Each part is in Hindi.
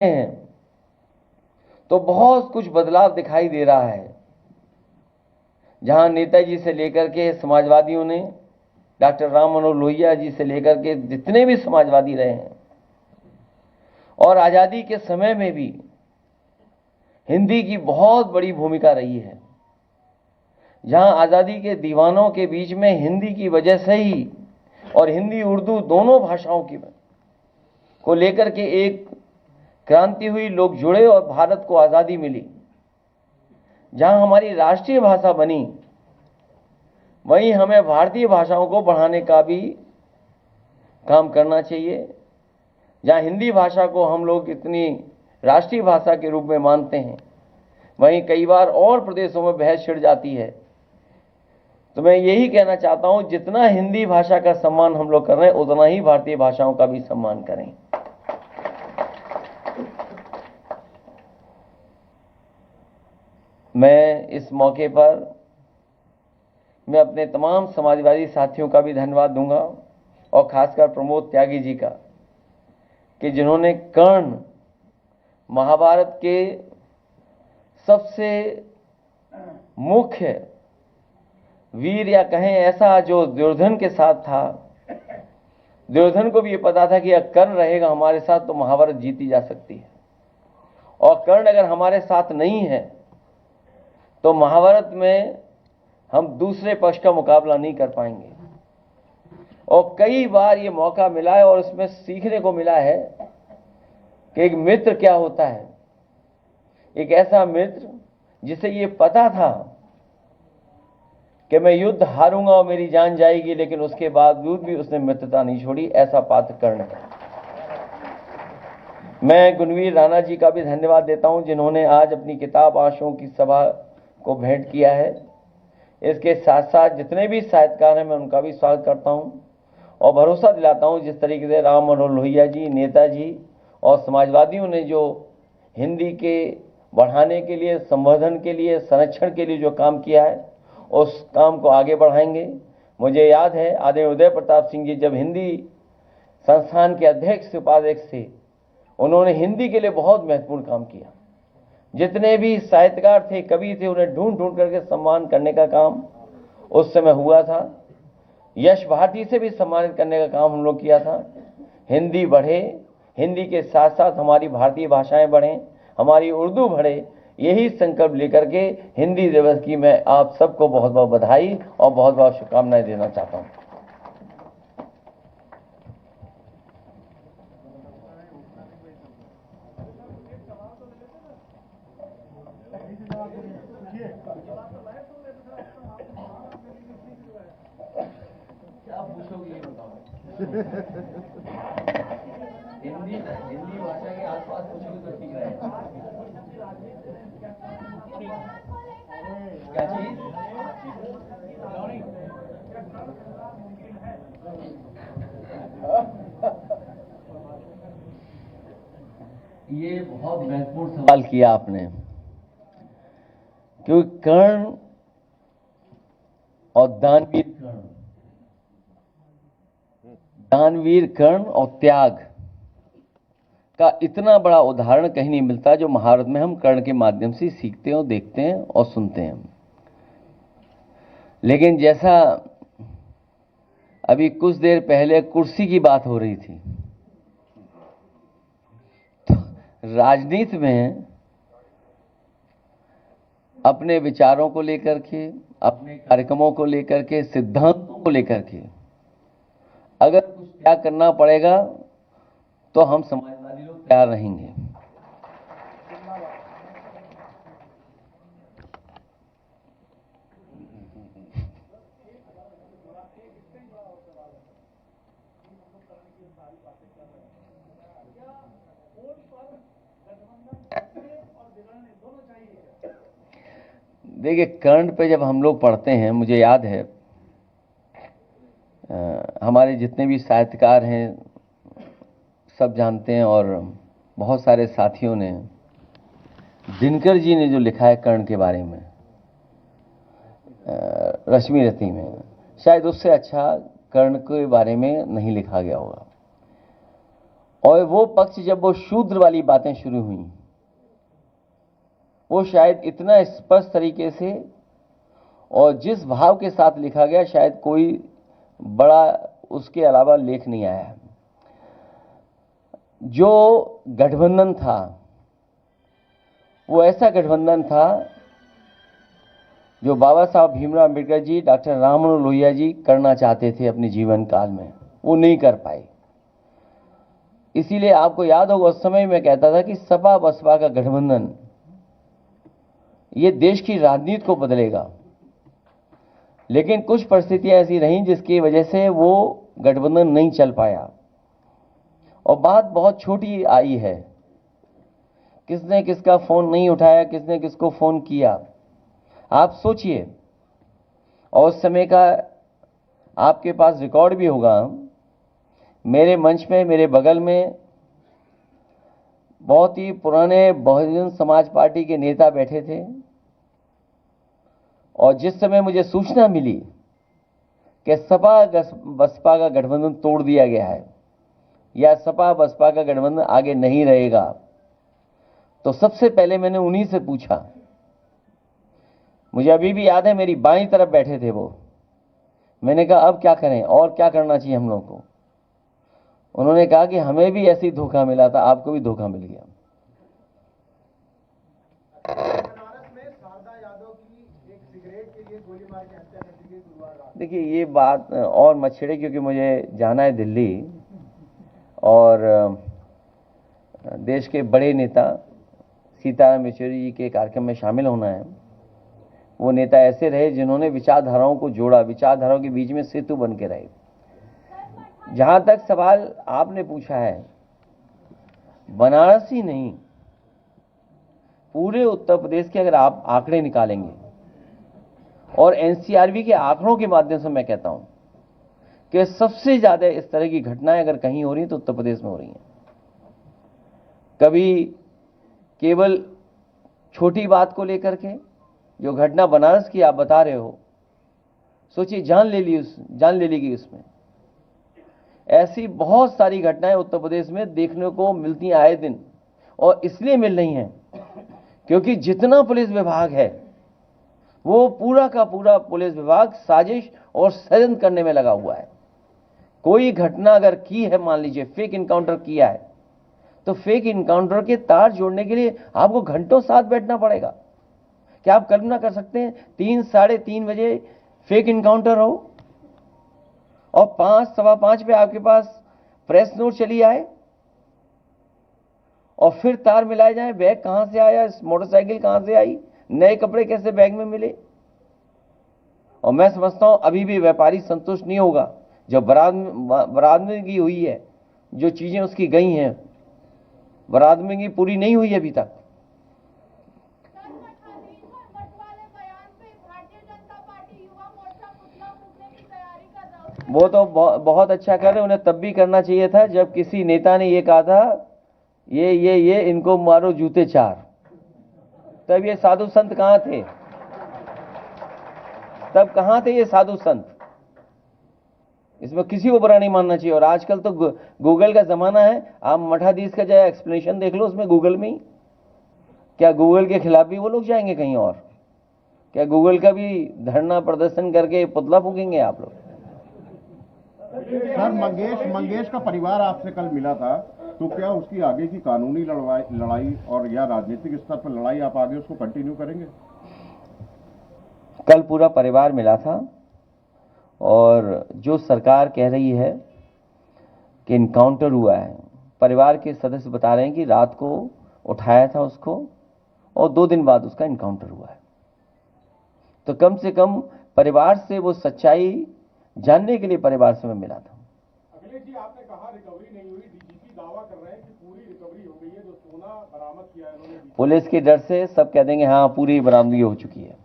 हैं तो बहुत कुछ बदलाव दिखाई दे रहा है। जहां नेताजी से लेकर के समाजवादियों ने, डॉक्टर राम मनोहर लोहिया जी से लेकर के जितने भी समाजवादी रहे हैं, और आज़ादी के समय में भी हिंदी की बहुत बड़ी भूमिका रही है। जहां आज़ादी के दीवानों के बीच में हिंदी की वजह से ही, और हिंदी उर्दू दोनों भाषाओं की को लेकर के एक क्रांति हुई, लोग जुड़े और भारत को आज़ादी मिली। जहां हमारी राष्ट्रीय भाषा बनी, वहीं हमें भारतीय भाषाओं को बढ़ाने का भी काम करना चाहिए। जहां हिंदी भाषा को हम लोग इतनी राष्ट्रीय भाषा के रूप में मानते हैं, वहीं कई बार और प्रदेशों में बहस छिड़ जाती है। तो मैं यही कहना चाहता हूं, जितना हिंदी भाषा का सम्मान हम लोग कर रहे हैं, उतना ही भारतीय भाषाओं का भी सम्मान करें। मैं इस मौके पर मैं अपने तमाम समाजवादी साथियों का भी धन्यवाद दूंगा, और खासकर प्रमोद त्यागी जी का, कि जिन्होंने कर्ण महाभारत के सबसे मुख्य वीर, या कहें ऐसा, जो दुर्योधन के साथ था। दुर्योधन को भी ये पता था कि अगर कर्ण रहेगा हमारे साथ तो महाभारत जीती जा सकती है, और कर्ण अगर हमारे साथ नहीं है तो महाभारत में हम दूसरे पक्ष का मुकाबला नहीं कर पाएंगे। और कई बार ये मौका मिला है और इसमें सीखने को मिला है कि एक मित्र क्या होता है। एक ऐसा मित्र जिसे ये पता था कि मैं युद्ध हारूंगा और मेरी जान जाएगी, लेकिन उसके बावजूद भी उसने मित्रता नहीं छोड़ी। ऐसा पात्र कर्ण है। मैं गुणवीर राणा जी का भी धन्यवाद देता हूं, जिन्होंने आज अपनी किताब आशों की सभा को भेंट किया है। इसके साथ साथ जितने भी साहित्यकार हैं, मैं उनका भी स्वागत करता हूं, और भरोसा दिलाता हूं जिस तरीके से राम मनोहर लोहिया जी, नेताजी और समाजवादियों ने जो हिंदी के बढ़ाने के लिए, संवर्धन के लिए, संरक्षण के लिए जो काम किया है, उस काम को आगे बढ़ाएंगे। मुझे याद है आदरणीय उदय प्रताप सिंह जी जब हिंदी संस्थान के अध्यक्ष उपाध्यक्ष थे, उन्होंने हिंदी के लिए बहुत महत्वपूर्ण काम किया। जितने भी साहित्यकार थे, कवि थे, उन्हें ढूंढ ढूंढ करके सम्मान करने का काम उस समय हुआ था। यश भारती से भी सम्मानित करने का काम हम लोग किया था। हिंदी बढ़े, हिंदी के साथ साथ हमारी भारतीय भाषाएं बढ़ें, हमारी उर्दू बढ़े, यही संकल्प लेकर के हिंदी दिवस की मैं आप सबको बहुत बहुत बधाई और बहुत बहुत शुभकामनाएं देना चाहता हूं। क्या पूछोगे ये बताओ। हिंदी भाषा के आसपास पूछोगे तो ठीक रहेगा। क्या चीज? ये बहुत महत्वपूर्ण सवाल किया आपने, क्योंकि कर्ण और दानवीर कर्ण और त्याग का इतना बड़ा उदाहरण कहीं नहीं मिलता, जो महाभारत में हम कर्ण के माध्यम से सीखते हैं और देखते हैं और सुनते हैं। लेकिन जैसा अभी कुछ देर पहले कुर्सी की बात हो रही थी, तो राजनीति में अपने विचारों को लेकर के, अपने कार्यक्रमों को लेकर के, सिद्धांतों को लेकर के अगर कुछ त्याग करना पड़ेगा तो हम समाजवादी लोग तैयार रहेंगे। देखिए, कर्ण पे जब हम लोग पढ़ते हैं, मुझे याद है हमारे जितने भी साहित्यकार हैं सब जानते हैं, और बहुत सारे साथियों ने, दिनकर जी ने जो लिखा है कर्ण के बारे में रश्मि रति में, शायद उससे अच्छा कर्ण के बारे में नहीं लिखा गया होगा। और वो पक्ष जब वो शूद्र वाली बातें शुरू हुई, वो शायद इतना स्पष्ट तरीके से और जिस भाव के साथ लिखा गया, शायद कोई बड़ा उसके अलावा लेख नहीं आया। जो गठबंधन था वो ऐसा गठबंधन था जो बाबा साहब भीमराव अम्बेडकर जी, डॉक्टर राम मनोहर लोहिया जी करना चाहते थे अपने जीवन काल में, वो नहीं कर पाए। इसीलिए आपको याद होगा उस समय मैं कहता था कि सपा बसपा का गठबंधन ये देश की राजनीति को बदलेगा, लेकिन कुछ परिस्थितियां ऐसी रहीं जिसकी वजह से वो गठबंधन नहीं चल पाया। और बात बहुत छोटी आई है, किसने किसका फोन नहीं उठाया, किसने किसको फोन किया, आप सोचिए। और उस समय का आपके पास रिकॉर्ड भी होगा। मेरे मंच में, मेरे बगल में बहुत ही पुराने बहुजन समाज पार्टी के नेता बैठे थे, और जिस समय मुझे सूचना मिली कि सपा बसपा का गठबंधन तोड़ दिया गया है या सपा बसपा का गठबंधन आगे नहीं रहेगा, तो सबसे पहले मैंने उन्हीं से पूछा। मुझे अभी भी याद है, मेरी बाईं तरफ बैठे थे वो। मैंने कहा अब क्या करें और क्या करना चाहिए हम लोगों को। उन्होंने कहा कि हमें भी ऐसी धोखा मिला था, आपको भी धोखा मिल गया। देखिए ये बात और मत छेड़े, क्योंकि मुझे जाना है दिल्ली और देश के बड़े नेता सीताराम येचुरी जी के कार्यक्रम में शामिल होना है। वो नेता ऐसे रहे जिन्होंने विचारधाराओं को जोड़ा, विचारधाराओं के बीच में सेतु बन के रहे। जहां तक सवाल आपने पूछा है, बनारस ही नहीं पूरे उत्तर प्रदेश के अगर आप आंकड़े निकालेंगे, और एनसीआरबी के आंकड़ों के माध्यम से मैं कहता हूं कि सबसे ज्यादा इस तरह की घटनाएं अगर कहीं हो रही तो उत्तर प्रदेश में हो रही हैं। कभी केवल छोटी बात को लेकर के, जो घटना बनारस की आप बता रहे हो, सोचिए जान ले ली गई उसमें। ऐसी बहुत सारी घटनाएं उत्तर प्रदेश में देखने को मिलती हैं आए दिन, और इसलिए मिल रही हैं क्योंकि जितना पुलिस विभाग है वो पूरा का पूरा पुलिस विभाग साजिश और षड्यंत्र करने में लगा हुआ है। कोई घटना अगर की है, मान लीजिए फेक इनकाउंटर किया है, तो फेक इनकाउंटर के तार जोड़ने के लिए आपको घंटों साथ बैठना पड़ेगा। क्या आप कल्पना कर सकते हैं 3 साढ़े 3 बजे फेक इनकाउंटर हो और 5 सवा 5 पे आपके पास प्रेस नोट चली आए, और फिर तार मिलाए जाए, बैग कहां से आया, मोटरसाइकिल कहां से आई, नए कपड़े कैसे बैग में मिले। और मैं समझता हूं अभी भी व्यापारी संतुष्ट नहीं होगा। जो बरामदगी हुई है, जो चीजें उसकी गई हैं, बरामदगी पूरी नहीं हुई अभी तक। वो तो बहुत अच्छा कर रहे, उन्हें तब भी करना चाहिए था जब किसी नेता ने ये कहा था ये इनको मारो जूते 4। तब ये साधु संत कहां थे? तब कहां थे ये साधु संत? इसमें किसी को बुरा नहीं मानना चाहिए। और आजकल तो गूगल का जमाना है, आप मठाधीश का जाए एक्सप्लेनेशन देख लो उसमें गूगल में ही। क्या गूगल के खिलाफ भी वो लोग जाएंगे कहीं और? क्या गूगल का भी धरना प्रदर्शन करके पुतला फूकेंगे आप लोग? सर, मंगेश का परिवार आपसे कल मिला था, तो क्या उसकी आगे की कानूनी लड़ाई और या राजनीतिक स्तर पर लड़ाई आप आगे उसको कंटिन्यू करेंगे? कल पूरा परिवार मिला था, और जो सरकार कह रही है कि इनकाउंटर हुआ है, परिवार के सदस्य बता रहे हैं कि रात को उठाया था उसको और 2 दिन बाद उसका इनकाउंटर हुआ है। तो कम से कम परिवार से वो सच्चाई जानने के लिए परिवार से मैं मिला था। अखिलेश जी, आपने कहा रिकवरी नहीं हुई, डीजीपी दावा कर रहे हैं कि पूरी रिकवरी हो गई है, जो सोना बरामद किया है उन्होंने। पुलिस के डर से सब कह देंगे हाँ पूरी बरामदगी हो चुकी है।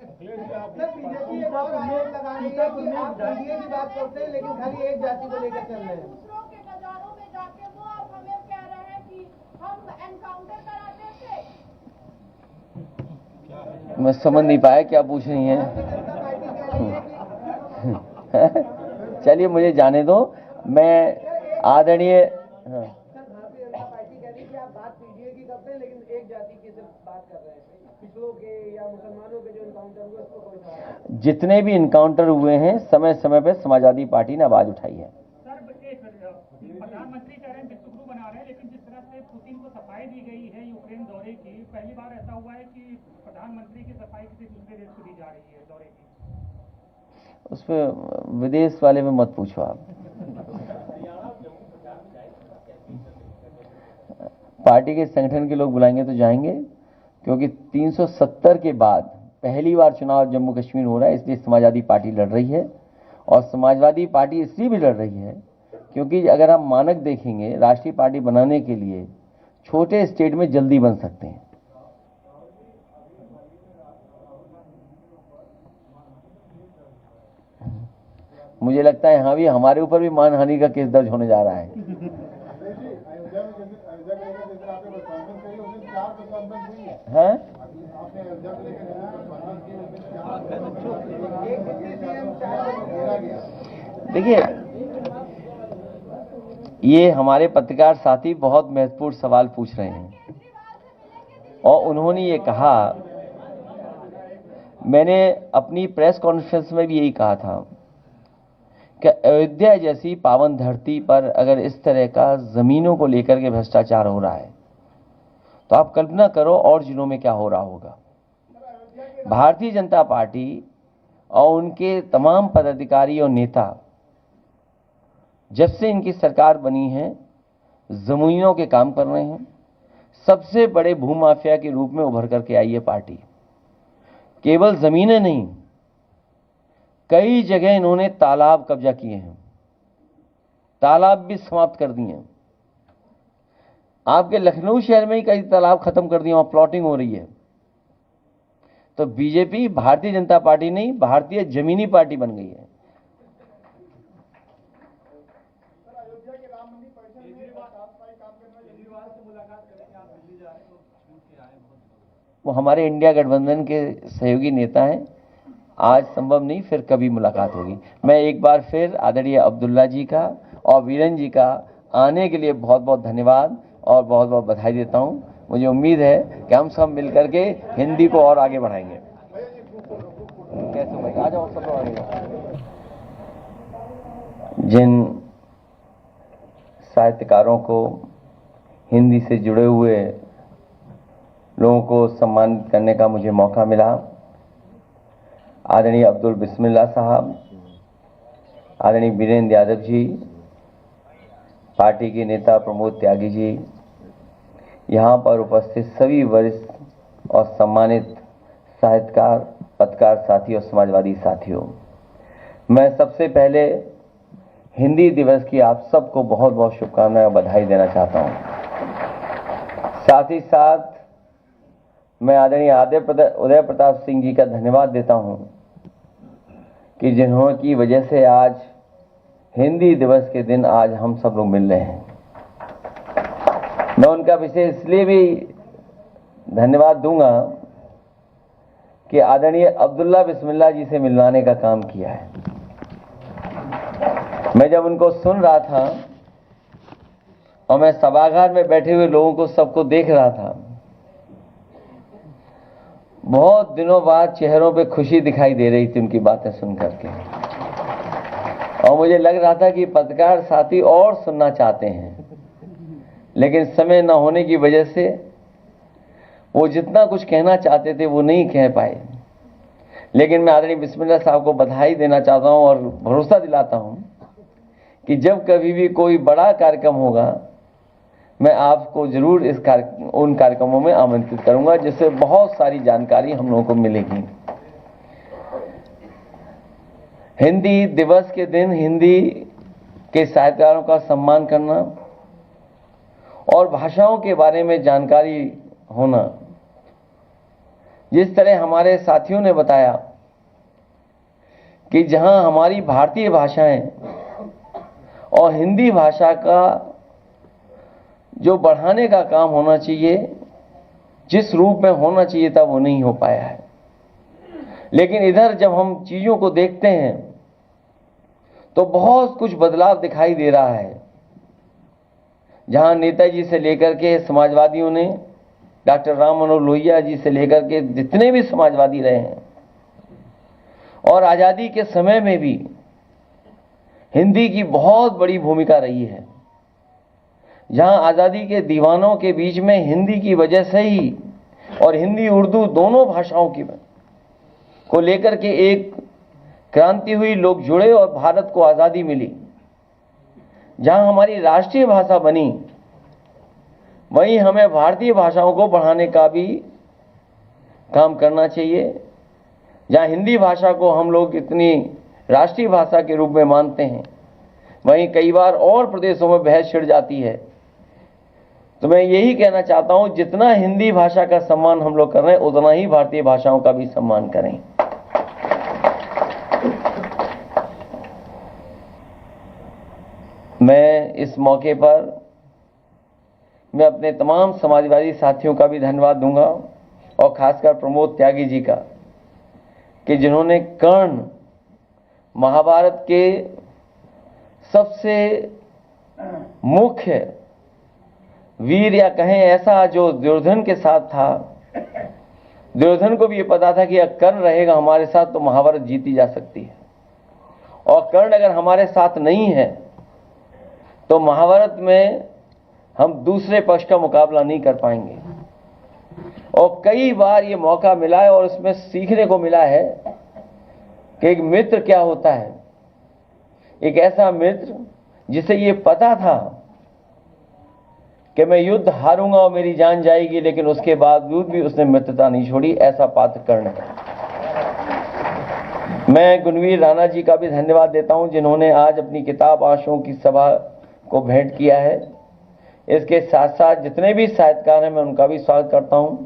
अखिलेश जी, आप बीजेपी एक और आरोप लगा रही है कि आप एनडीए की बात करते हैं लेकिन खाली एक जाति को लेकर चल रहे हैं। दूसरों के बाजारों में जाके वो अब हमें कह रहे हैं कि हम एनकाउंटर कराते थे। मैं समझ नहीं पाया क्या पूछ रही हैं। चलिए मुझे जाने दो। मैं आदरणीय हाँ। सर, भारतीय जनता पार्टी कह रही है कि आप बात पीडीए की करते हैं लेकिन एक जाति की सिर्फ बात कर रहे हैं, पिछड़ों के या मुसलमानों के जो इनकाउंटर हुए उसको कोई सवाल नहीं। जितने भी इनकाउंटर हुए हैं समय समय पर समाजवादी पार्टी ने आवाज उठाई है। प्रधानमंत्री कह रहे हैं विश्वगुरु बना रहे हैं, लेकिन जिस तरह से पुतिन को सफाई दी गई है यूक्रेन दौरे की, पहली बार ऐसा हुआ है कि प्रधानमंत्री की सफाई किसी दूसरे देश को दी जा रही है दौरे की। उस पर विदेश वाले में मत पूछो आप। पार्टी के संगठन के लोग बुलाएंगे तो जाएंगे, क्योंकि 370 के बाद पहली बार चुनाव जम्मू कश्मीर हो रहा है, इसलिए समाजवादी पार्टी लड़ रही है। और समाजवादी पार्टी इसलिए भी लड़ रही है क्योंकि अगर हम मानक देखेंगे, राष्ट्रीय पार्टी बनाने के लिए छोटे स्टेट में जल्दी बन सकते हैं। मुझे लगता है यहां भी हमारे ऊपर भी मानहानि का केस दर्ज होने जा रहा है। हैं? देखिए, ये हमारे पत्रकार साथी बहुत महत्वपूर्ण सवाल पूछ रहे हैं और उन्होंने ये कहा, मैंने अपनी प्रेस कॉन्फ्रेंस में भी यही कहा था कि अयोध्या जैसी पावन धरती पर अगर इस तरह का जमीनों को लेकर के भ्रष्टाचार हो रहा है तो आप कल्पना करो और जिलों में क्या हो रहा होगा। भारतीय जनता पार्टी और उनके तमाम पदाधिकारी और नेता जब से इनकी सरकार बनी है जमीनों के काम कर रहे हैं। सबसे बड़े भूमाफिया के रूप में उभर करके आई है पार्टी। केवल जमीनें नहीं, कई जगह इन्होंने तालाब कब्जा किए हैं, तालाब भी समाप्त कर दिए हैं। आपके लखनऊ शहर में ही कई तालाब खत्म कर दिए, वहां प्लॉटिंग हो रही है। तो बीजेपी भारतीय जनता पार्टी नहीं, भारतीय जमीनी पार्टी बन गई है। वो हमारे इंडिया गठबंधन के सहयोगी नेता हैं। आज संभव नहीं, फिर कभी मुलाकात होगी। मैं एक बार फिर आदरणीय अब्दुल्ला जी का और वीरेन जी का आने के लिए बहुत बहुत धन्यवाद और बहुत बहुत बधाई देता हूं। मुझे उम्मीद है कि हम सब मिलकर के हिंदी को और आगे बढ़ाएंगे। कैसे भाई, आ जाओ सब लोग आगे। जिन साहित्यकारों को, हिंदी से जुड़े हुए लोगों को सम्मानित करने का मुझे मौका मिला, आदरणीय अब्दुल बिस्मिल्लाह साहब, आदरणीय वीरेंद्र यादव जी, पार्टी के नेता प्रमोद त्यागी जी, यहाँ पर उपस्थित सभी वरिष्ठ और सम्मानित साहित्यकार, पत्रकार साथी और समाजवादी साथियों, मैं सबसे पहले हिंदी दिवस की आप सबको बहुत बहुत शुभकामनाएं और बधाई देना चाहता हूं। साथ ही साथ मैं आदरणीय उदय प्रताप सिंह जी का धन्यवाद देता हूं कि जिन्हों की वजह से आज हिंदी दिवस के दिन आज हम सब लोग मिल रहे हैं। मैं उनका विशेष इसलिए भी धन्यवाद दूंगा कि आदरणीय अब्दुल्ला बिस्मिल्लाह जी से मिलवाने का काम किया है। मैं जब उनको सुन रहा था और मैं सभागार में बैठे हुए लोगों को सबको देख रहा था, बहुत दिनों बाद चेहरों पे खुशी दिखाई दे रही थी उनकी बातें सुन करके। और मुझे लग रहा था कि पत्रकार साथी और सुनना चाहते हैं, लेकिन समय न होने की वजह से वो जितना कुछ कहना चाहते थे वो नहीं कह पाए। लेकिन मैं आदरणीय बिस्मिल्लाह साहब को बधाई देना चाहता हूं और भरोसा दिलाता हूं कि जब कभी भी कोई बड़ा कार्यक्रम होगा मैं आपको जरूर उन कार्यक्रमों में आमंत्रित करूंगा, जिससे बहुत सारी जानकारी हम लोगों को मिलेगी। हिंदी दिवस के दिन हिंदी के साहित्यकारों का सम्मान करना और भाषाओं के बारे में जानकारी होना, जिस तरह हमारे साथियों ने बताया कि जहां हमारी भारतीय भाषाएं और हिंदी भाषा का जो बढ़ाने का काम होना चाहिए, जिस रूप में होना चाहिए था, वो नहीं हो पाया है। लेकिन इधर जब हम चीजों को देखते हैं तो बहुत कुछ बदलाव दिखाई दे रहा है। जहां नेताजी से लेकर के समाजवादियों ने, डॉक्टर राम मनोहर लोहिया जी से लेकर के जितने भी समाजवादी रहे हैं, और आज़ादी के समय में भी हिंदी की बहुत बड़ी भूमिका रही है। जहां आज़ादी के दीवानों के बीच में हिंदी की वजह से ही, और हिंदी उर्दू दोनों भाषाओं की को लेकर के एक क्रांति हुई, लोग जुड़े और भारत को आज़ादी मिली। जहां हमारी राष्ट्रीय भाषा बनी, वहीं हमें भारतीय भाषाओं को बढ़ाने का भी काम करना चाहिए। जहां हिंदी भाषा को हम लोग इतनी राष्ट्रीय भाषा के रूप में मानते हैं, वहीं कई बार और प्रदेशों में बहस छिड़ जाती है। तो मैं यही कहना चाहता हूं, जितना हिंदी भाषा का सम्मान हम लोग कर रहे हैं, उतना ही भारतीय भाषाओं का भी सम्मान करें। मैं इस मौके पर मैं अपने तमाम समाजवादी साथियों का भी धन्यवाद दूंगा, और खासकर प्रमोद त्यागी जी का, कि जिन्होंने कर्ण महाभारत के सबसे मुख्य वीर, या कहें ऐसा, जो दुर्योधन के साथ था। दुर्योधन को भी ये पता था कि अगर कर्ण रहेगा हमारे साथ तो महाभारत जीती जा सकती है, और कर्ण अगर हमारे साथ नहीं है तो महाभारत में हम दूसरे पक्ष का मुकाबला नहीं कर पाएंगे। और कई बार ये मौका मिला है और इसमें सीखने को मिला है कि एक मित्र क्या होता है। एक ऐसा मित्र जिसे ये पता था कि मैं युद्ध हारूंगा और मेरी जान जाएगी, लेकिन उसके बावजूद भी उसने मित्रता नहीं छोड़ी। ऐसा पात्र कर्ण है। मैं गुणवीर राणा जी का भी धन्यवाद देता हूं, जिन्होंने आज अपनी किताब आंसुओं की सभा को भेंट किया है। इसके साथ साथ जितने भी साहित्यकार हैं, मैं उनका भी स्वागत करता हूं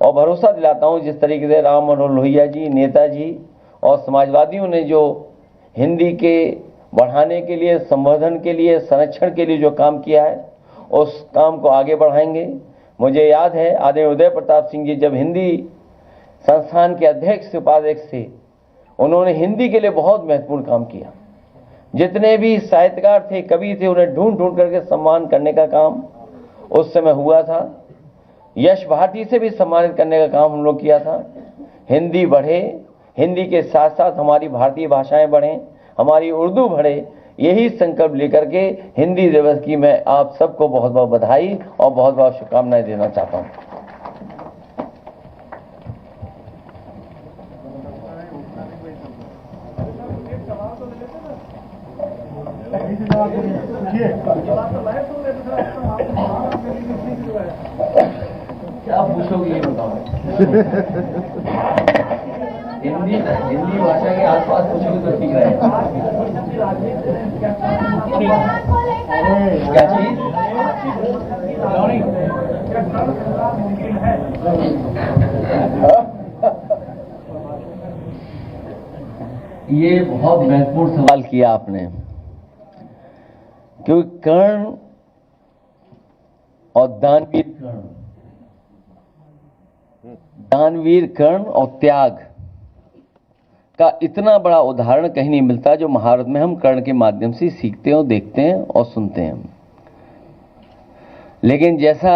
और भरोसा दिलाता हूं, जिस तरीके से राम मनोहर लोहिया जी, नेताजी और समाजवादियों ने जो हिंदी के बढ़ाने के लिए, संवर्धन के लिए, संरक्षण के लिए जो काम किया है, उस काम को आगे बढ़ाएंगे। मुझे याद है आदरणीय उदय प्रताप सिंह जी जब हिंदी संस्थान के अध्यक्ष उपाध्यक्ष थे, उन्होंने हिंदी के लिए बहुत महत्वपूर्ण काम किया। जितने भी साहित्यकार थे, कवि थे, उन्हें ढूंढ ढूंढ करके सम्मान करने का काम उस समय हुआ था। यश भारती से भी सम्मानित करने का काम हम लोग किया था। हिंदी बढ़े, हिंदी के साथ साथ हमारी भारतीय भाषाएं बढ़ें, हमारी उर्दू बढ़े, यही संकल्प लेकर के हिंदी दिवस की मैं आप सबको बहुत बहुत बधाई और बहुत बहुत शुभकामनाएं देना चाहता हूं। क्या पूछोगे ये बताओ। हिंदी भाषा के आसपास पूछोगे तो ठीक रहेगा। क्या चीज? ये बहुत महत्वपूर्ण सवाल किया आपने, क्योंकि कर्ण और दानवीर कर्ण और त्याग का इतना बड़ा उदाहरण कहीं नहीं मिलता, जो महाभारत में हम कर्ण के माध्यम से सीखते हैं और देखते हैं और सुनते हैं। लेकिन जैसा